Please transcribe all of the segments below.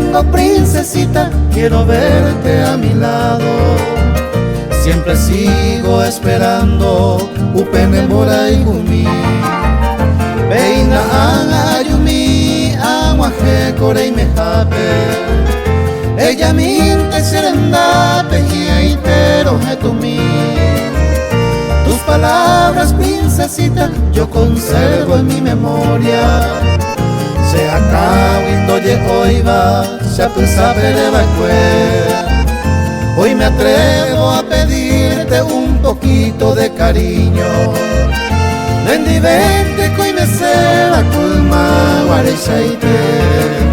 vengo, princesita, quiero verte a mi lado. Siempre sigo esperando upene mora igumi. Beina an ayumi aguaje corei mejape. Ella minte serendape y aitero jetumi. Tus palabras, princesita, yo conservo en mi memoria. Se acaba y hoy va, se saberá hoy me atrevo a pedirte un poquito de cariño. Vendi vente que hoy me se va culma guarechaite.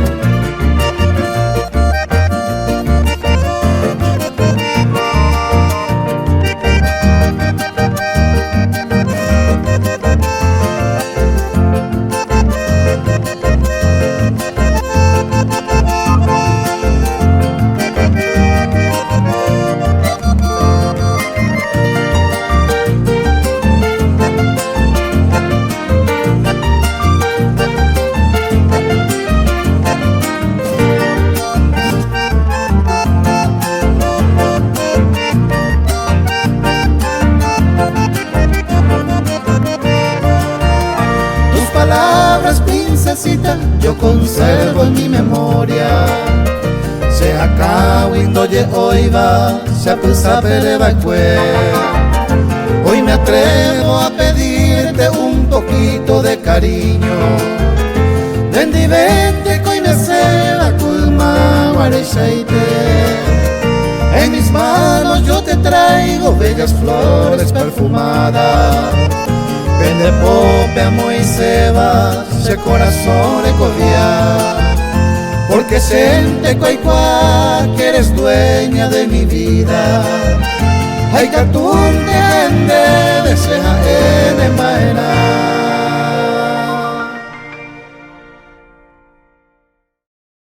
Yo conservo en mi memoria. Se acaba y hoy va, se saberá hoy me atrevo a pedirte un poquito de cariño. Vendi vente que hoy me se va culma guarechaite. En mis manos yo te traigo bellas flores perfumadas. Vende pope amo y se va, se corazón recogía. Porque siente que eres dueña de mi vida. Ay, catún de ende,